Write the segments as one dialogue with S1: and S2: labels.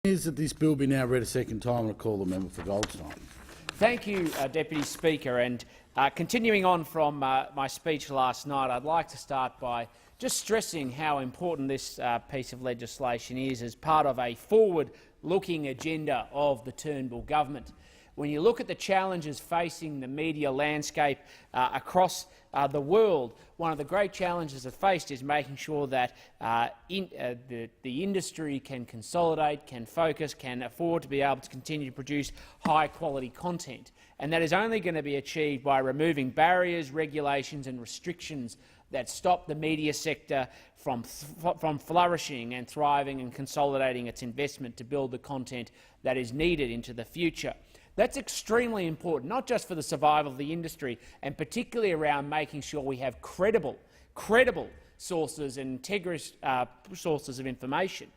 S1: Is that this bill be now read a second time, and I call the member for Goldstein.
S2: Thank you, Deputy Speaker. And continuing on from my speech last night, I'd like to start by just stressing how important this piece of legislation is as part of a forward-looking agenda of the Turnbull government. When you look at the challenges facing the media landscape across the world, one of the great challenges it faced is making sure that the industry can consolidate, can focus, can afford to be able to continue to produce high-quality content. And that is only going to be achieved by removing barriers, regulations and restrictions that stop the media sector from flourishing and thriving and consolidating its investment to build the content that is needed into the future. That's extremely important, not just for the survival of the industry, and particularly around making sure we have credible sources and integrous sources of information.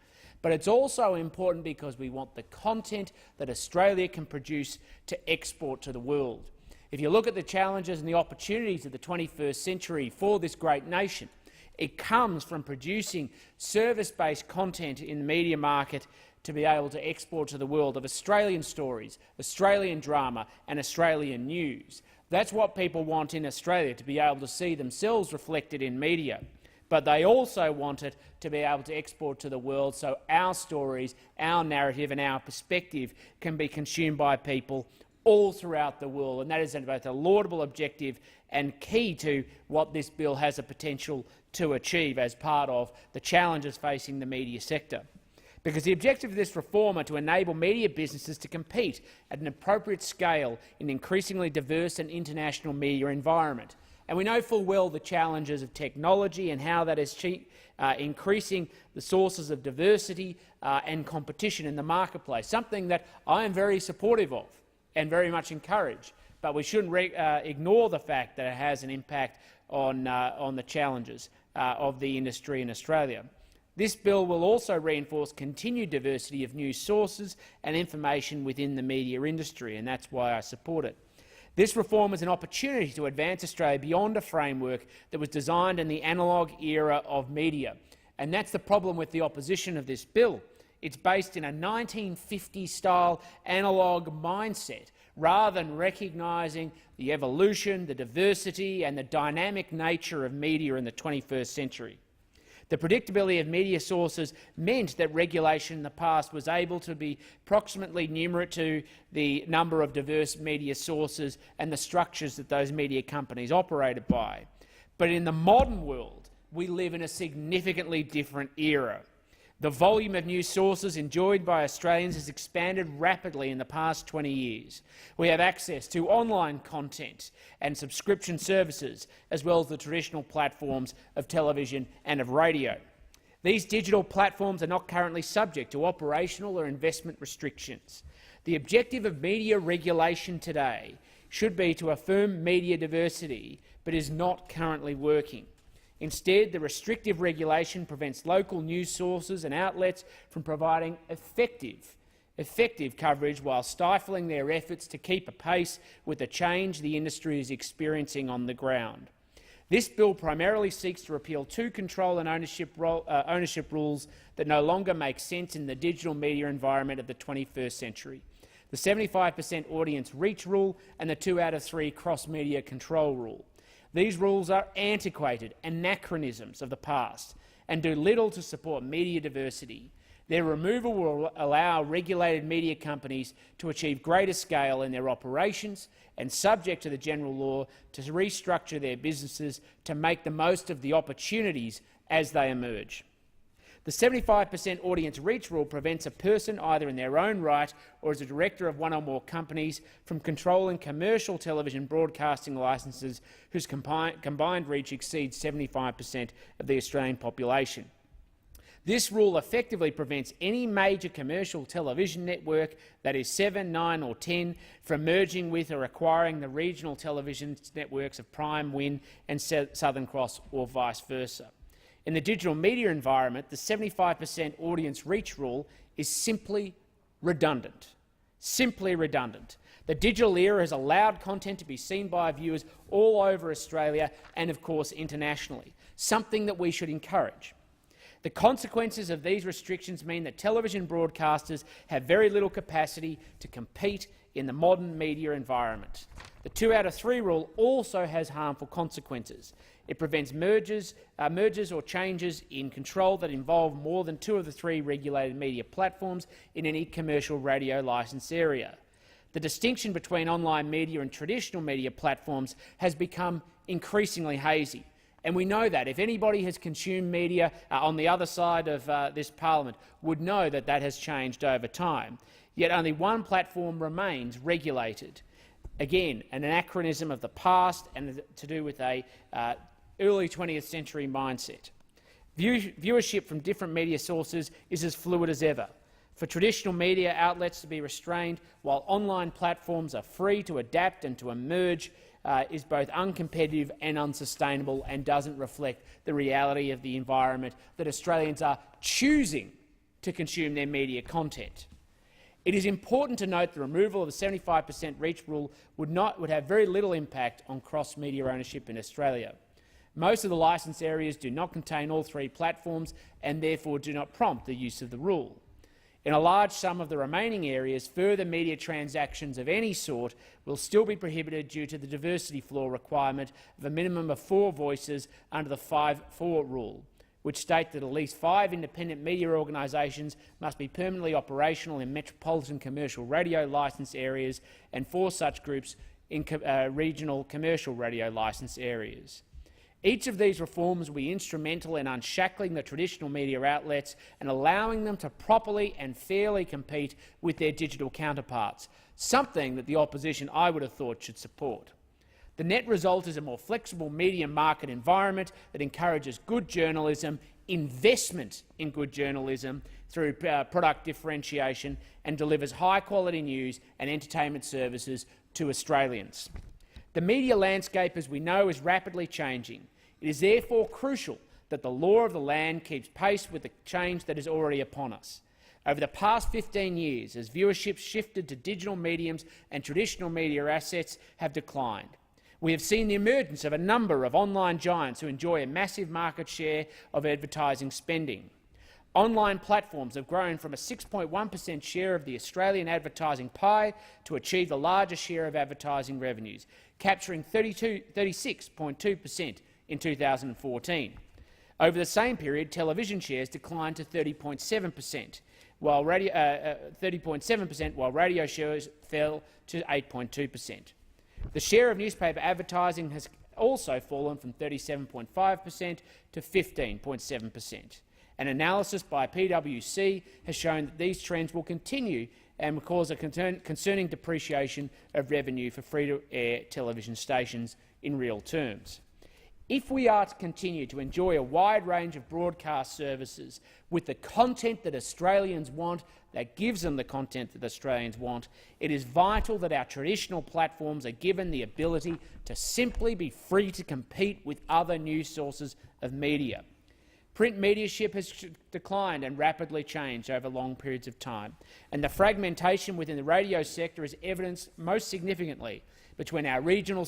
S2: But it's also important because we want the content that Australia can produce to export to the world. If you look at the challenges and the opportunities of the 21st century for this great nation, it comes from producing service-based content in the media market to be able to export to the world of Australian stories, Australian drama and Australian news. That's what people want in Australia, to be able to see themselves reflected in media. But they also want it to be able to export to the world so our stories, our narrative and our perspective can be consumed by people all throughout the world. And that is both a laudable objective and key to what this bill has a potential to achieve as part of the challenges facing the media sector. Because the objective of this reform are to enable media businesses to compete at an appropriate scale in an increasingly diverse and international media environment. And we know full well the challenges of technology and how that is increasing the sources of diversity and competition in the marketplace, something that I am very supportive of and very much encourage. But we shouldn't ignore the fact that it has an impact on the challenges of the industry in Australia. This bill will also reinforce continued diversity of news sources and information within the media industry, and that's why I support it. This reform is an opportunity to advance Australia beyond a framework that was designed in the analogue era of media. And that's the problem with the opposition of this bill. It's based in a 1950s-style analogue mindset, rather than recognising the evolution, the diversity and the dynamic nature of media in the 21st century. The predictability of media sources meant that regulation in the past was able to be approximately numerate to the number of diverse media sources and the structures that those media companies operated by. But in the modern world, we live in a significantly different era. The volume of news sources enjoyed by Australians has expanded rapidly in the past 20 years. We have access to online content and subscription services, as well as the traditional platforms of television and of radio. These digital platforms are not currently subject to operational or investment restrictions. The objective of media regulation today should be to affirm media diversity, but is not currently working. Instead, the restrictive regulation prevents local news sources and outlets from providing effective coverage while stifling their efforts to keep apace with the change the industry is experiencing on the ground. This bill primarily seeks to repeal two control and ownership rules that no longer make sense in the digital media environment of the 21st century: the 75% audience reach rule and the 2 out of 3 cross-media control rule. These rules are antiquated anachronisms of the past and do little to support media diversity. Their removal will allow regulated media companies to achieve greater scale in their operations and, subject to the general law, to restructure their businesses to make the most of the opportunities as they emerge. The 75% audience reach rule prevents a person, either in their own right or as a director of one or more companies, from controlling commercial television broadcasting licences whose combined reach exceeds 75% of the Australian population. This rule effectively prevents any major commercial television network, that is 7, 9 or 10, from merging with or acquiring the regional television networks of Prime, Win and Southern Cross, or vice versa. In the digital media environment, the 75% audience reach rule is simply redundant. The digital era has allowed content to be seen by viewers all over Australia and, of course, internationally, something that we should encourage. The consequences of these restrictions mean that television broadcasters have very little capacity to compete in the modern media environment. The 2 out of 3 rule also has harmful consequences. It prevents mergers or changes in control that involve more than 2 of the 3 regulated media platforms in any commercial radio licence area. The distinction between online media and traditional media platforms has become increasingly hazy. And we know that. If anybody has consumed media on the other side of this parliament would know that that has changed over time. Yet only one platform remains regulated. Again, an anachronism of the past and to do with a early 20th century mindset. Viewership from different media sources is as fluid as ever. For traditional media outlets to be restrained while online platforms are free to adapt and to emerge is both uncompetitive and unsustainable and doesn't reflect the reality of the environment that Australians are choosing to consume their media content. It is important to note the removal of the 75% reach rule would have very little impact on cross-media ownership in Australia. Most of the licence areas do not contain all 3 platforms and therefore do not prompt the use of the rule. In a large sum of the remaining areas, further media transactions of any sort will still be prohibited due to the diversity floor requirement of a minimum of 4 voices under the 5-4 rule, which state that at least 5 independent media organisations must be permanently operational in metropolitan commercial radio licence areas and 4 such groups in regional commercial radio licence areas. Each of these reforms will be instrumental in unshackling the traditional media outlets and allowing them to properly and fairly compete with their digital counterparts, something that the opposition, I would have thought, should support. The net result is a more flexible media market environment that encourages good journalism, investment in good journalism through product differentiation, and delivers high-quality news and entertainment services to Australians. The media landscape, as we know, is rapidly changing. It is therefore crucial that the law of the land keeps pace with the change that is already upon us. Over the past 15 years, as viewership shifted to digital mediums and traditional media assets have declined, we have seen the emergence of a number of online giants who enjoy a massive market share of advertising spending. Online platforms have grown from a 6.1% share of the Australian advertising pie to achieve the largest share of advertising revenues, capturing 36.2% in 2014. Over the same period, television shares declined to 30.7%, while radio shares fell to 8.2%. The share of newspaper advertising has also fallen from 37.5% to 15.7%. An analysis by PwC has shown that these trends will continue and will cause a concerning depreciation of revenue for free-to-air television stations in real terms. If we are to continue to enjoy a wide range of broadcast services with the content that Australians want, that gives them the content that Australians want, it is vital that our traditional platforms are given the ability to simply be free to compete with other news sources of media. Print mediaship has declined and rapidly changed over long periods of time, and the fragmentation within the radio sector is evidenced most significantly between our regional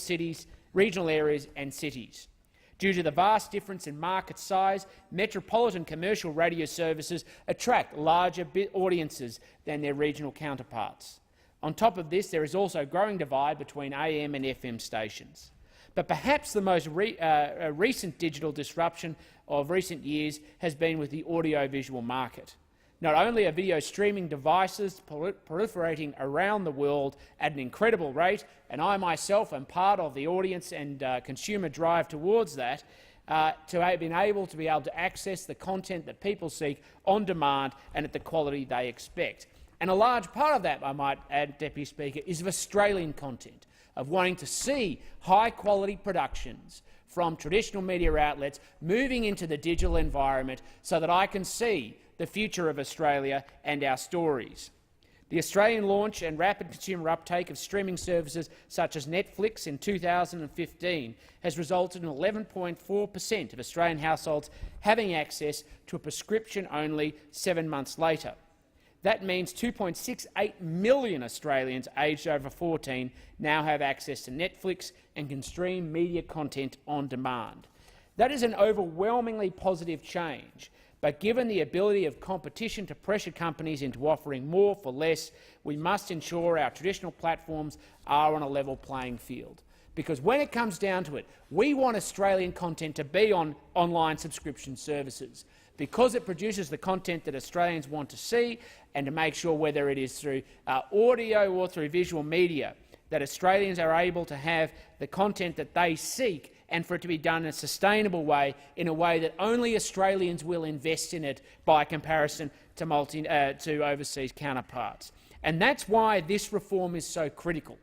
S2: areas and cities. Due to the vast difference in market size, metropolitan commercial radio services attract larger audiences than their regional counterparts. On top of this, there is also a growing divide between AM and FM stations. But perhaps the most recent digital disruption of recent years has been with the audiovisual market. Not only are video streaming devices proliferating around the world at an incredible rate, and I myself am part of the audience and consumer drive towards that, to have been able to access the content that people seek on demand and at the quality they expect. And a large part of that, I might add, Deputy Speaker, is of Australian content, of wanting to see high-quality productions from traditional media outlets moving into the digital environment so that I can see the future of Australia and our stories. The Australian launch and rapid consumer uptake of streaming services such as Netflix in 2015 has resulted in 11.4% of Australian households having access to a prescription only 7 months later. That means 2.68 million Australians aged over 14 now have access to Netflix and can stream media content on demand. That is an overwhelmingly positive change, But given the ability of competition to pressure companies into offering more for less, we must ensure our traditional platforms are on a level playing field. Because when it comes down to it, we want Australian content to be on online subscription services, because it produces the content that Australians want to see, and to make sure, whether it is through audio or through visual media, that Australians are able to have the content that they seek, and for it to be done in a sustainable way, in a way that only Australians will invest in it by comparison to overseas counterparts. And that's why this reform is so critical,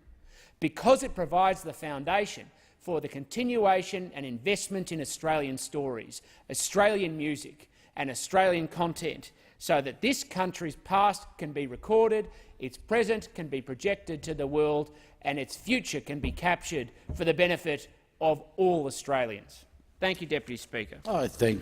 S2: because it provides the foundation for the continuation and investment in Australian stories, Australian music and Australian content, so that this country's past can be recorded, its present can be projected to the world, and its future can be captured for the benefit of all Australians. Thank you, Deputy Speaker.
S1: I thank